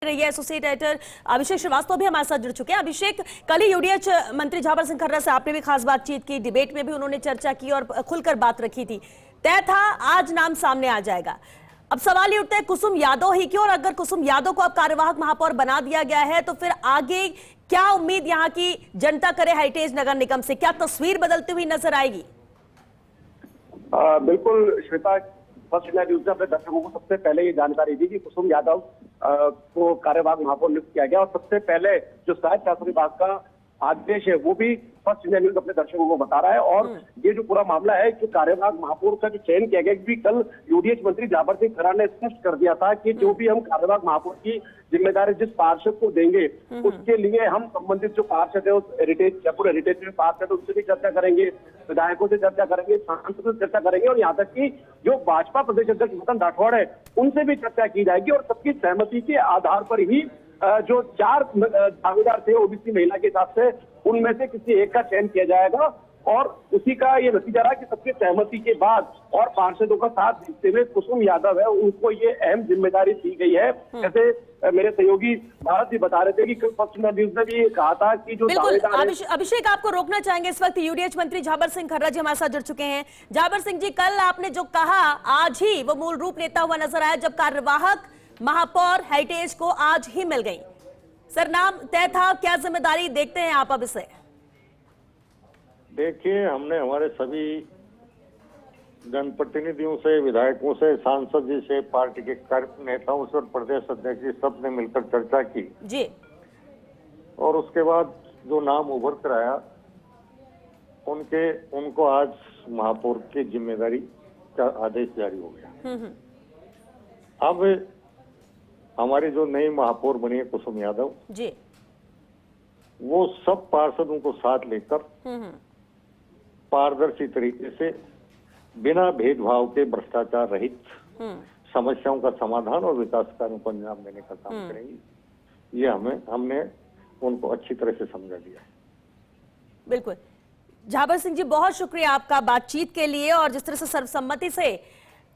रही है। Associate editor अभिषेक श्रीवास्तव भी हमारे साथ जुड़ चुके हैं। अभिषेक, कल ही यूडीएच मंत्री झाबर सिंह खर्रा से आपने भी खास बातचीत की, डिबेट में भी उन्होंने चर्चा की और खुलकर बात रखी थी। तय था आज नाम सामने आ जाएगा। अब सवाल ये उठता है कुसुम यादव ही क्यों, और अगर कुसुम यादव को अब कार्यवाहक महापौर बना दिया गया है तो फिर आगे क्या उम्मीद यहाँ की जनता करे हेरिटेज नगर निगम से? क्या तस्वीर बदलती हुई नजर आएगी? बिल्कुल श्वेता, फर्स्ट इंडिया न्यूज ने अपने दर्शकों को सबसे पहले ये जानकारी दी कि कुसुम यादव को कार्यवाहक महापौर नियुक्त किया गया और सबसे पहले जो शायद शासन विभाग का आदेश है वो भी फर्स्ट इंडिया न्यूज अपने दर्शकों को बता रहा है। और ये जो पूरा मामला है कि कार्यवाहक महापौर का जो चयन किया गया, क्योंकि कल यूडीएच मंत्री झाबर सिंह खर्रा ने स्पष्ट कर दिया था कि जो भी हम कार्यवाहक महापौर की जिम्मेदारी जिस पार्षद को देंगे उसके लिए हम संबंधित जो पार्षद है उस जयपुर हेरिटेज में पार्षद उनसे भी चर्चा करेंगे, विधायकों से चर्चा करेंगे, सांसदों से चर्चा करेंगे और यहाँ तक कि जो भाजपा प्रदेश अध्यक्ष मदन राठौड़ है उनसे भी चर्चा की जाएगी और सबकी सहमति के आधार पर ही जो 4 दावेदार थे ओबीसी महिला के हिसाब से उनमें से किसी एक का चयन किया जाएगा और उसी का ये नतीजा रहा कि सबके सहमति के बाद और पार्षदों का साथ देते हुए कुसुम यादव है उनको ये अहम जिम्मेदारी दी गई है। जैसे मेरे सहयोगी भारत जी बता रहे थे कि कल फर्स्ट न्यूज ने भी कहा था कि जो अभिषेक, आपको रोकना चाहेंगे, इस वक्त यूडीएच मंत्री झाबर सिंह खर्रा जी हमारे साथ जुड़ चुके हैं। झाबर सिंह जी, कल आपने जो कहा आज ही वो मूल रूप लेता हुआ नजर आया जब कार्यवाहक महापौर हेरिटेज को आज ही मिल गई। सर, नाम तय था, क्या जिम्मेदारी देखते हैं आप अब इसे? देखिए, हमने हमारे सभी जनप्रतिनिधियों से, विधायकों से, सांसद जी से, पार्टी के कार्य नेताओं से और प्रदेश अध्यक्ष जी सब ने मिलकर चर्चा की जी। और उसके बाद जो नाम उभर कर आया उनको आज महापौर की जिम्मेदारी का आदेश जारी हो गया। अब हमारी जो नई महापौर बनी है कुसुम यादव जी, वो सब पार्षदों को साथ लेकर पारदर्शी तरीके से बिना भेदभाव के भ्रष्टाचार रहित समस्याओं का समाधान और विकास कार्यों को अंजाम देने का काम करेंगी। ये हमने उनको अच्छी तरह से समझा दिया है। बिल्कुल झाबर सिंह जी, बहुत शुक्रिया आपका बातचीत के लिए। और जिस तरह से सर्वसम्मति से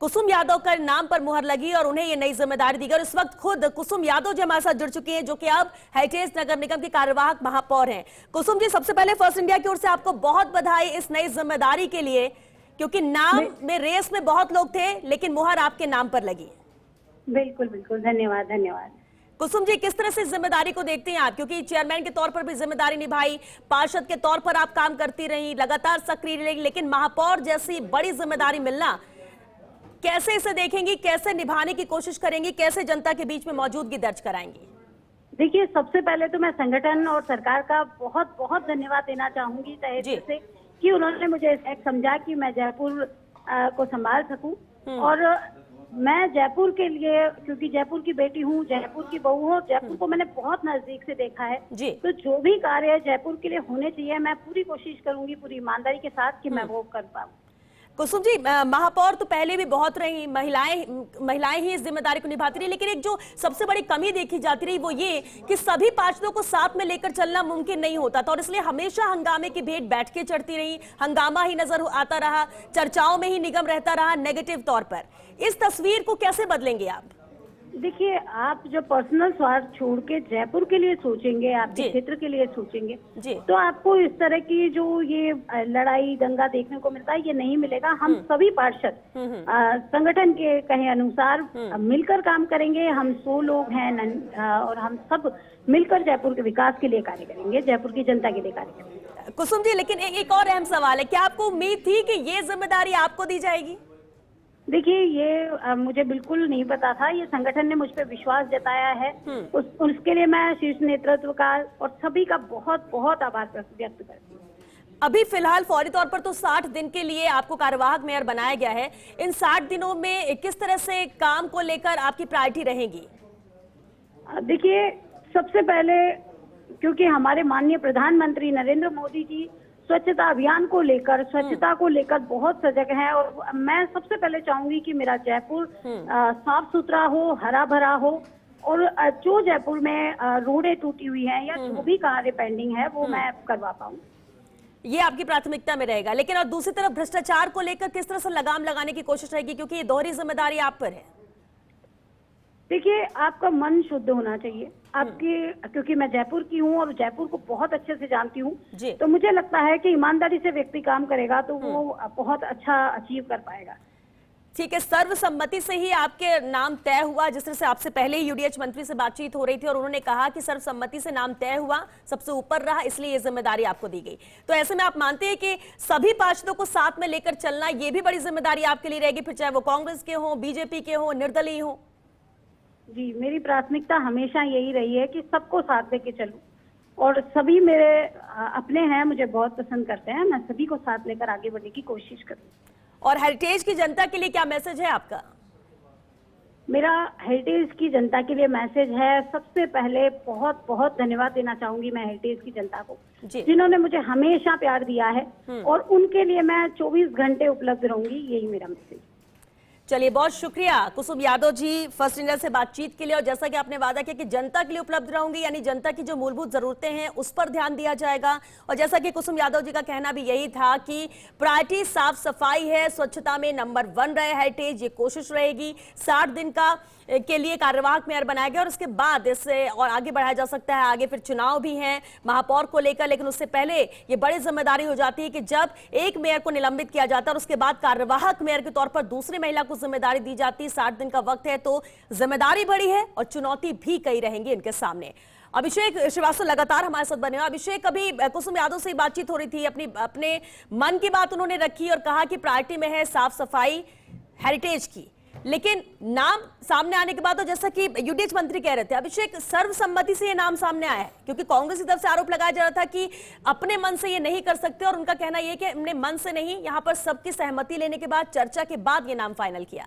कुसुम यादव का नाम पर मुहर लगी और उन्हें ये नई जिम्मेदारी दी गई, और इस वक्त खुद कुसुम यादव जी हमारे साथ जुड़ चुकी हैं जो कि अब हेरिटेज नगर निगम की कार्यवाहक महापौर हैं। कुसुम जी, सबसे पहले फर्स्ट इंडिया की ओर से आपको बहुत बधाई इस नई जिम्मेदारी के लिए, क्योंकि नाम में रेस में बहुत लोग थे लेकिन मुहर आपके नाम पर लगी। बिल्कुल बिल्कुल, धन्यवाद धन्यवाद। कुसुम जी, किस तरह से जिम्मेदारी को देखते हैं आप, क्योंकि चेयरमैन के तौर पर भी जिम्मेदारी निभाई, पार्षद के तौर पर आप काम करती रही, लगातार सक्रिय रही, लेकिन महापौर जैसी बड़ी जिम्मेदारी मिलना, कैसे इसे देखेंगी, कैसे निभाने की कोशिश करेंगी, कैसे जनता के बीच में मौजूदगी दर्ज कराएंगी? देखिए, सबसे पहले तो मैं संगठन और सरकार का बहुत बहुत धन्यवाद देना चाहूंगी तहे दिल से कि उन्होंने मुझे एक समझा कि मैं जयपुर को संभाल सकूं। और मैं जयपुर के लिए, क्योंकि जयपुर की बेटी हूँ, जयपुर की बहू हूँ, जयपुर को मैंने बहुत नजदीक से देखा है, तो जो भी कार्य जयपुर के लिए होने चाहिए मैं पूरी कोशिश करूंगी, पूरी ईमानदारी के साथ कि मैं वो कर पाऊँ। कुसुम जी, महापौर तो पहले भी बहुत रही, महिलाएं ही इस जिम्मेदारी को निभाती रही, लेकिन एक जो सबसे बड़ी कमी देखी जाती रही वो ये कि सभी पार्षदों को साथ में लेकर चलना मुमकिन नहीं होता था और इसलिए हमेशा हंगामे की भेंट बैठ के चढ़ती रही, हंगामा ही नजर आता रहा, चर्चाओं में ही निगम रहता रहा नेगेटिव तौर पर। इस तस्वीर को कैसे बदलेंगे आप? देखिए, आप जो पर्सनल स्वार्थ छोड़ के जयपुर के लिए सोचेंगे, आपके क्षेत्र के लिए सोचेंगे, तो आपको इस तरह की जो ये लड़ाई दंगा देखने को मिलता है ये नहीं मिलेगा। हम सभी पार्षद संगठन के कहे अनुसार मिलकर काम करेंगे। हम 100 लोग हैं और हम सब मिलकर जयपुर के विकास के लिए कार्य करेंगे, जयपुर की जनता के लिए कार्य करेंगे। कुसुम जी, लेकिन एक और अहम सवाल है, क्या आपको उम्मीद थी कि ये जिम्मेदारी आपको दी जाएगी? देखिए, ये मुझे बिल्कुल नहीं पता था। ये संगठन ने मुझ पर विश्वास जताया है, उसके लिए मैं शीर्ष नेतृत्व का और सभी का बहुत बहुत आभार व्यक्त करती हूँ। अभी फिलहाल फौरी तौर पर तो 60 दिन के लिए आपको कार्यवाहक मेयर बनाया गया है। इन 60 दिनों में किस तरह से काम को लेकर आपकी प्रायोरिटी रहेगी? देखिए, सबसे पहले क्योंकि हमारे माननीय प्रधानमंत्री नरेंद्र मोदी जी स्वच्छता अभियान को लेकर, स्वच्छता को लेकर बहुत सजग हैं और मैं सबसे पहले चाहूंगी कि मेरा जयपुर साफ सुथरा हो, हरा भरा हो और जो जयपुर में रोडें टूटी हुई हैं या जो भी कार्य पेंडिंग है वो मैं करवा पाऊँ। ये आपकी प्राथमिकता में रहेगा, लेकिन और दूसरी तरफ भ्रष्टाचार को लेकर किस तरह से लगाम लगाने की कोशिश रहेगी, क्योंकि ये दोहरी जिम्मेदारी आप पर है? देखिए, आपका मन शुद्ध होना चाहिए आपके, क्योंकि मैं जयपुर की हूँ और जयपुर को बहुत अच्छे से जानती हूँ, जी। तो मुझे लगता है कि ईमानदारी से व्यक्ति काम करेगा तो वो बहुत अच्छा अचीव कर पाएगा। ठीक है, सर्वसम्मति से ही आपके नाम तय हुआ, जिस तरह से आपसे पहले ही यूडीएच मंत्री से बातचीत हो रही थी और उन्होंने कहा कि सर्वसम्मति से नाम तय हुआ, सबसे ऊपर रहा, इसलिए ये जिम्मेदारी आपको दी गई। तो ऐसे में आप मानते हैं कि सभी पार्षदों को साथ में लेकर चलना ये भी बड़ी जिम्मेदारी आपके लिए रहेगी, फिर चाहे वो कांग्रेस के हो, बीजेपी के हो, निर्दलीय हो? जी, मेरी प्राथमिकता हमेशा यही रही है कि सबको साथ लेके चलूं, और सभी मेरे अपने हैं, मुझे बहुत पसंद करते हैं, मैं सभी को साथ लेकर आगे बढ़ने की कोशिश करूं। और हेरिटेज की जनता के लिए क्या मैसेज है आपका? मेरा हेरिटेज की जनता के लिए मैसेज है, सबसे पहले बहुत बहुत धन्यवाद देना चाहूंगी मैं हेरिटेज की जनता को, जिन्होंने मुझे हमेशा प्यार दिया है, और उनके लिए मैं 24 घंटे उपलब्ध रहूंगी, यही मेरा मैसेज। चलिए, बहुत शुक्रिया कुसुम यादव जी फर्स्ट इंडिया से बातचीत के लिए। और जैसा कि आपने वादा किया कि जनता के लिए उपलब्ध रहूंगी, यानी जनता की जो मूलभूत जरूरतें हैं उस पर ध्यान दिया जाएगा। और जैसा कि कुसुम यादव जी का कहना भी यही था कि प्रायोरिटी साफ सफाई है, स्वच्छता में नंबर 1 रहे हेरिटेज, ये कोशिश रहेगी। 60 दिन का के लिए कार्यवाहक मेयर बनाया गया और उसके बाद इससे और आगे बढ़ाया जा सकता है। आगे फिर चुनाव भी हैं महापौर को लेकर, लेकिन उससे पहले ये बड़ी जिम्मेदारी हो जाती है कि जब एक मेयर को निलंबित किया जाता है और उसके बाद कार्यवाहक मेयर के तौर पर दूसरी महिला को जिम्मेदारी दी जाती है। 60 दिन का वक्त है, तो जिम्मेदारी बड़ी है और चुनौती भी कई रहेंगी इनके सामने। अभिषेक श्रीवास्तव लगातार हमारे साथ बने हुए। अभिषेक, अभी कुसुम यादव से बातचीत हो रही थी, अपने मन की बात उन्होंने रखी और कहा कि प्रायोरिटी में है साफ सफाई हेरिटेज की, लेकिन नाम सामने आने के बाद, तो जैसा कि यूडीएच मंत्री कह रहे थे अभिषेक, सर्वसम्मति से ये नाम सामने आया है, क्योंकि कांग्रेस की तरफ से आरोप लगाया जा रहा था कि अपने मन से ये नहीं कर सकते, और उनका कहना यह कि हमने मन से नहीं, यहां पर सबकी सहमति लेने के बाद, चर्चा के बाद ये नाम फाइनल किया।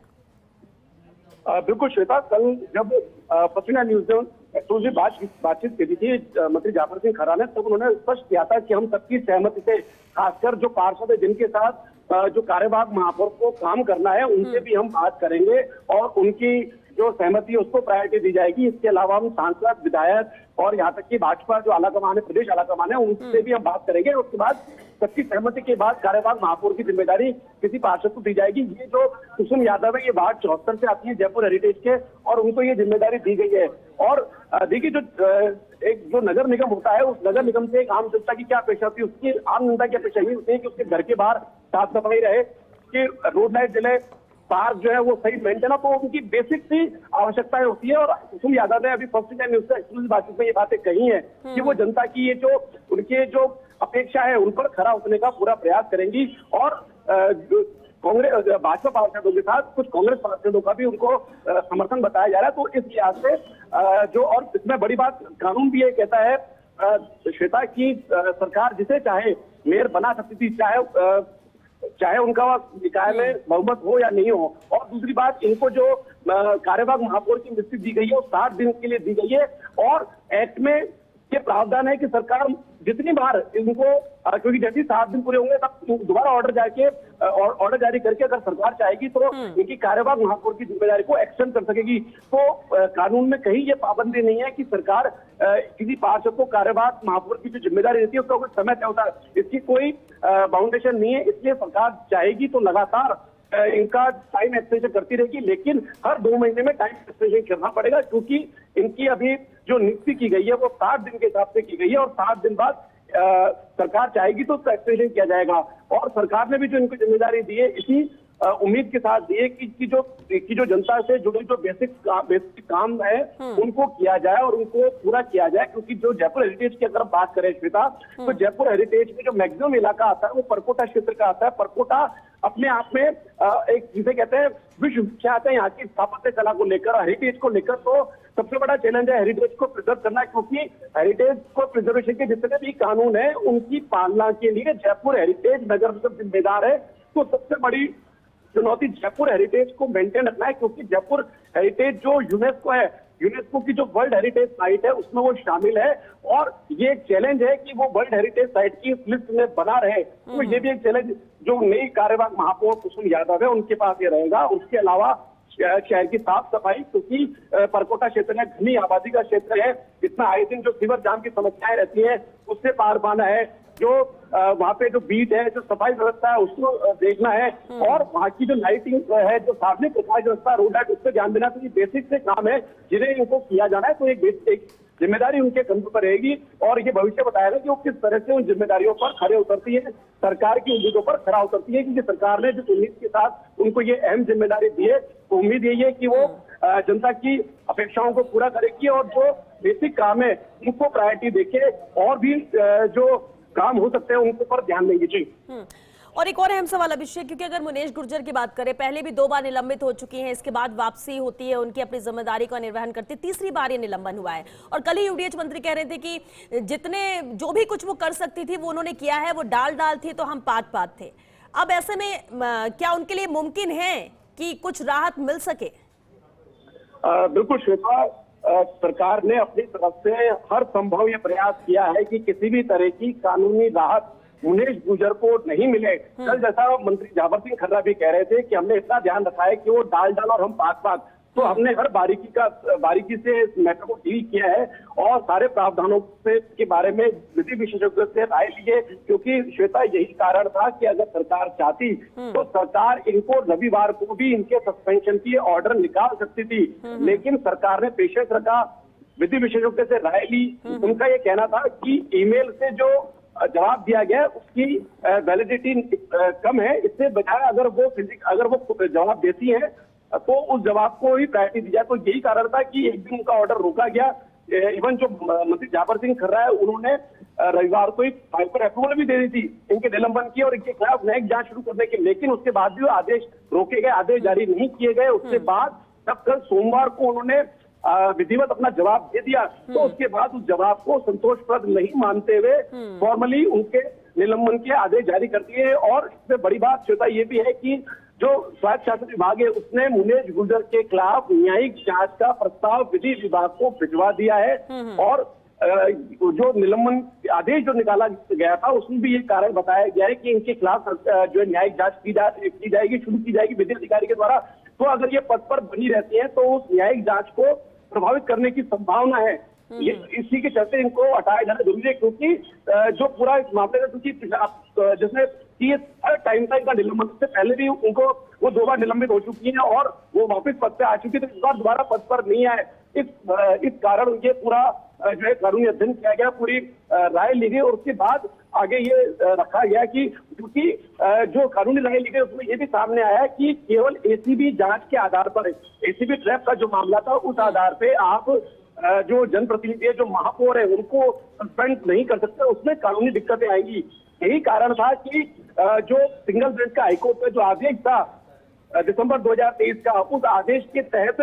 बिल्कुल श्वेता, कल जब पश्चिमा न्यूज ने बातचीत की थी मंत्री जाफर सिंह खरा ने, तब उन्होंने स्पष्ट किया था कि हम सबकी सहमति से, खासकर जो पार्षद है जिनके साथ जो कार्यवाहक महापौर को काम करना है, उनसे भी हम बात करेंगे और उनकी जो सहमति है उसको प्रायोरिटी दी जाएगी। इसके अलावा हम सांसद, विधायक और यहाँ तक कि भाजपा जो आलाकमान है, प्रदेश आलाकमान है, उनसे भी हम बात करेंगे। उसके बाद सबकी सहमति के बाद कार्यवाहक महापौर की जिम्मेदारी किसी पार्षद को दी जाएगी। ये जो कुसुम यादव है, ये वार्ड 74 से आती है जयपुर हेरिटेज के, और उनको ये जिम्मेदारी दी गई है। और देखिए, जो नगर निगम होता है, उस नगर निगम से एक आम जनता की क्या अपेक्षा होती है, उसकी आम जनता की अपेक्षा ये होती है कि उसके घर के बाहर साफ सफाई रहे, कि रोड लाइट जले, पार्क जो है वो सही मेंटेन हो, तो उनकी बेसिक सी आवश्यकताएं होती है। और कुसुम यादव ने अभी फर्स्ट इंडिया न्यूज से एक्सक्लूसिव बातचीत में ये बातें कही हैं कि वो जनता की ये जो उनके जो अपेक्षा है उन पर खरा उतरने का पूरा प्रयास करेंगी। और कांग्रेस भाजपा पार्षदों के साथ कुछ कांग्रेस पार्षदों का भी उनको समर्थन बताया जा रहा है। तो इस लिहाज से जो, और इसमें बड़ी बात, कानून भी ये कहता है श्वेता की सरकार जिसे चाहे मेयर बना सकती थी, चाहे उनका निकाय में बहुमत हो या नहीं हो। और दूसरी बात, इनको जो कार्यवाहक महापौर की नियुक्ति दी गई है वो 60 दिन के लिए दी गई है, और एक्ट में ये प्रावधान है कि सरकार जितनी बार इनको, क्योंकि जैसे 60 दिन पूरे होंगे तब दोबारा ऑर्डर जारी करके अगर सरकार चाहेगी तो इनकी कार्यवाहक महापौर की जिम्मेदारी को एक्सटेंड कर सकेगी। तो कानून में कहीं ये पाबंदी नहीं है कि सरकार किसी पार्षद को कार्यवाहक महापौर की जो जिम्मेदारी रहती है उसका कोई समय तय होता है, इसकी कोई बाउंडेशन नहीं है। इसलिए सरकार चाहेगी तो लगातार इनका टाइम एक्सटेंशन करती रहेगी, लेकिन हर 2 महीने में टाइम एक्सटेंशन करना पड़ेगा, क्योंकि इनकी अभी जो नियुक्ति की गई है वो 60 दिन के हिसाब से की गई है, और 60 दिन बाद सरकार चाहेगी तो उसका एक्सटेंशन किया जाएगा। और सरकार ने भी जो इनको जिम्मेदारी दी है, इसी उम्मीद के साथ दी है कि जो जनता से जुड़े जो बेसिक काम है उनको किया जाए और उनको पूरा किया जाए। क्योंकि जो जयपुर हेरिटेज की अगर हम बात करें श्वेता, तो जयपुर हेरिटेज में जो मैक्सिमम इलाका आता है वो परकोटा क्षेत्र का आता है। परकोटा अपने आप में एक जिसे कहते हैं विश्व विख्यात है यहाँ की स्थापत्य कला को लेकर, हेरिटेज को लेकर। तो सबसे बड़ा चैलेंज है हेरिटेज को प्रिजर्व करना, क्योंकि हेरिटेज को प्रिजर्वेशन के जितने भी कानून है उनकी पालना के लिए जयपुर हेरिटेज नगर निगम जिम्मेदार है। तो सबसे बड़ी चुनौती जयपुर हेरिटेज को मेंटेन रखना है, क्योंकि जयपुर हेरिटेज जो यूनेस्को है, यूनेस्को की जो वर्ल्ड हेरिटेज साइट है उसमें वो शामिल है, और ये एक चैलेंज है कि वो वर्ल्ड हेरिटेज साइट की लिस्ट में बना रहे। तो ये भी एक चैलेंज जो नई कार्यवाहक महापौर कुसुम यादव है उनके पास ये रहेगा। उसके अलावा शहर की साफ सफाई, क्योंकि परकोटा क्षेत्र में घनी आबादी का क्षेत्र है, इसमें आए दिन जो सीवर जाम की समस्याएं रहती हैं उससे पार पाना है। जो वहाँ पे जो बीट है, जो सफाई व्यवस्था है उसको देखना है, और वहाँ की जो लाइटिंग है, जो सार्वजनिक प्रकाश व्यवस्था, रोड लाइट, उस पर ध्यान देना। तो ये बेसिक से काम है जिन्हें इनको किया जाना है। तो एक जिम्मेदारी उनके कंधों पर रहेगी, और ये भविष्य बताएगा कि वो किस तरह से उन जिम्मेदारियों पर खड़े उतरती है, सरकार की उम्मीदों पर खड़ा उतरती है। क्योंकि सरकार ने जिस उम्मीद के साथ उनको ये अहम जिम्मेदारी दी है, तो उम्मीद यही है कि वो जनता की अपेक्षाओं को पूरा करेगी, और जो बेसिक काम है उनको प्रायोरिटी देके और भी जो काम हो सकते हैं उनको पर ध्यान देंगे। जी। और एक और अहम सवाल अभिषेक, क्योंकि अगर मुनेश गुर्जर की बात करें, पहले भी 2 बार निलंबित हो चुकी हैं, इसके बाद वापसी होती है, उनकी अपनी जिम्मेदारी का निर्वहन करती, तीसरी बार ये निलंबन हुआ है। और कल ही यूडीएच मंत्री कह रहे थे कि जितने जो भी कुछ वो कर सकती थी वो उन्होंने किया है, वो डाल थी तो हम पात थे। अब ऐसे में क्या उनके लिए मुमकिन है कि कुछ राहत मिल सके? बिल्कुल श्वेता, सरकार ने अपनी तरफ से हर संभव ये प्रयास किया है कि किसी भी तरह की कानूनी राहत मुनेश गुर्जर को नहीं मिले। कल जैसा मंत्री जाबर सिंह खर्रा भी कह रहे थे कि हमने इतना ध्यान रखा है कि वो डाल और हम पाक, तो हमने हर बारीकी से इस मैटर को डील किया है, और सारे प्रावधानों के बारे में विधि विशेषज्ञों से राय लिए। क्योंकि श्वेता, यही कारण था कि अगर सरकार चाहती तो सरकार इनको रविवार को भी इनके सस्पेंशन की ऑर्डर निकाल सकती थी, लेकिन सरकार ने पेशेंस रखा, विधि विशेषज्ञों से राय ली। उनका ये कहना था कि ईमेल से जो जवाब दिया गया उसकी वैलिडिटी कम है, इससे बजाय अगर वो जवाब देती है तो उस जवाब को ही प्रायोरिटी दी जाए। तो यही कारण था कि एक दिन उनका ऑर्डर रोका गया। इवन जो मंत्री जाबर सिंह खर्रा है, उन्होंने रविवार को एक फाइल पर अप्रूवल भी दे दी थी इनके निलंबन की और इनके खिलाफ न्यायिक जांच शुरू करने की, लेकिन उसके बाद भी आदेश रोके गए, आदेश जारी नहीं किए गए। उसके बाद जब कल सोमवार को उन्होंने विधिवत अपना जवाब दे दिया, तो उसके बाद उस जवाब को संतोषप्रद नहीं मानते हुए फॉर्मली उनके निलंबन के आदेश जारी कर दिए। और इसमें बड़ी बात श्वेता ये भी है कि जो स्वायत्त शासन विभाग है उसने मुनेश गुर्जर के खिलाफ न्यायिक जांच का प्रस्ताव विधि विभाग को भिजवा दिया है, और जो निलंबन आदेश जो निकाला गया था उसमें भी ये कारण बताया गया है कि इनके खिलाफ जो है न्यायिक जांच की जाएगी, शुरू की जाएगी विधि अधिकारी के द्वारा। तो अगर ये पद पर बनी रहती है तो उस न्यायिक जांच को प्रभावित करने की संभावना है। ये इसी के चलते इनको हटाया जाना जरूरी है, क्योंकि जो पूरा इस मामले में, क्योंकि जिसने कि हर टाइम था इनका निलंबन से पहले भी उनको वो 2 बार निलंबित हो चुकी हैं और वो वापस पद पे आ चुकी है, तो इस बार दोबारा पद पर नहीं आए। इस कारण ये पूरा जो है कानूनी अध्ययन किया गया, पूरी राय ली गई, और उसके बाद आगे ये रखा गया कि क्योंकि जो कानूनी राय ली गई उसमें ये भी सामने आया कि केवल एसीबी जांच के आधार पर, एसीबी ट्रैप का जो मामला था उस आधार पे आप जो जनप्रतिनिधि है, जो महापौर है, उनको सस्पेंड नहीं कर सकते, उसमें कानूनी दिक्कतें आएंगी। यही कारण था कि जो सिंगल बेंच का हाईकोर्ट में जो आदेश था दिसंबर 2023 का, उस आदेश के तहत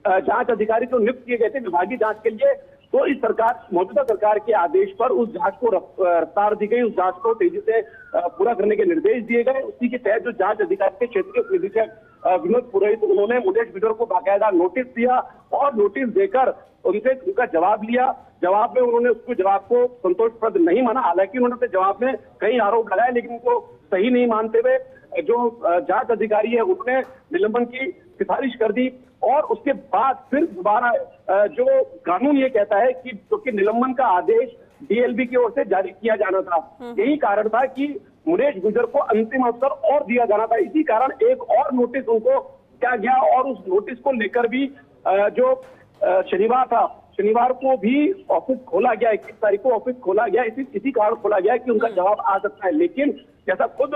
जांच अधिकारी जो नियुक्त किए गए थे विभागीय जांच के लिए, तो इस मौजूदा सरकार के आदेश पर उस जांच को रफ्तार दी गई, उस जांच को तेजी से पूरा करने के निर्देश दिए गए। उसी के तहत जो जांच अधिकारी के क्षेत्रीय निदेशक विनोद पुरोहित, उन्होंने मुनेश गुर्जर को बाकायदा नोटिस दिया और नोटिस देकर उनसे उनका जवाब लिया। जवाब में उन्होंने उसको जवाब को संतोषप्रद नहीं माना, हालांकि उन्होंने जवाब में कई आरोप लगाए, लेकिन उनको सही नहीं मानते हुए जो जांच अधिकारी है उन्होंने निलंबन की सिफारिश कर दी। और उसके बाद फिर दोबारा जो कानून ये कहता है कि क्योंकि निलंबन का आदेश डीएलबी की ओर से जारी किया जाना था, यही कारण था कि मुनेश गुर्जर को अंतिम अवसर और दिया जाना था। इसी कारण एक और नोटिस उनको दिया गया, और उस नोटिस को लेकर भी जो शनिवार था, शनिवार को भी ऑफिस खोला गया, 21 तारीख को ऑफिस खोला गया। इसी कारण खोला गया कि उनका जवाब आ सकता है। लेकिन जैसा खुद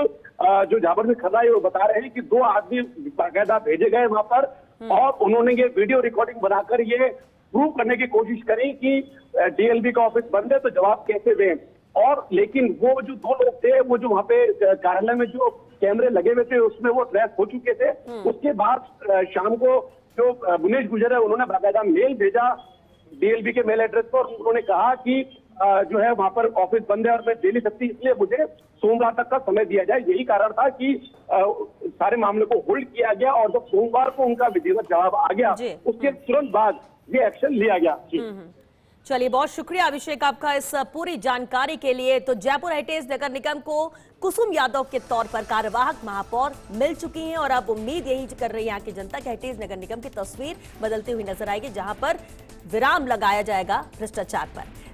जो जाबर सिंह खर्रा है वो बता रहे हैं कि 2 आदमी बाकायदा भेजे गए वहां पर, और उन्होंने ये वीडियो रिकॉर्डिंग बनाकर ये प्रूव करने की कोशिश करी कि डीएलबी का ऑफिस बंद है तो जवाब कैसे दें। और लेकिन वो जो 2 लोग थे, वो जो वहां पे कार्यालय में जो कैमरे लगे हुए थे उसमें वो ट्रैक हो चुके थे। उसके बाद शाम को जो मुनेश गुर्जर है उन्होंने बाकायदा मेल भेजा डीएलबी के मेल एड्रेस पर, उन्होंने कहा कि जो है वहां पर ऑफिस बंद है और मैं दे नहीं सकती, इसलिए मुझे सोमवार तक का समय दिया जाए। यही कारण था कि सारे मामले को होल्ड किया गया, और जब सोमवार को उनका विधिवत जवाब आ गया उसके तुरंत बाद ये एक्शन लिया गया। चलिए, बहुत शुक्रिया अभिषेक आपका इस पूरी जानकारी के लिए। तो जयपुर हेरिटेज नगर निगम को कुसुम यादव के तौर पर कार्यवाहक महापौर मिल चुकी हैं, और अब उम्मीद यही कर रही है यहाँ की जनता कि हेरिटेज नगर निगम की तस्वीर बदलती हुई नजर आएगी, जहां पर विराम लगाया जाएगा भ्रष्टाचार पर।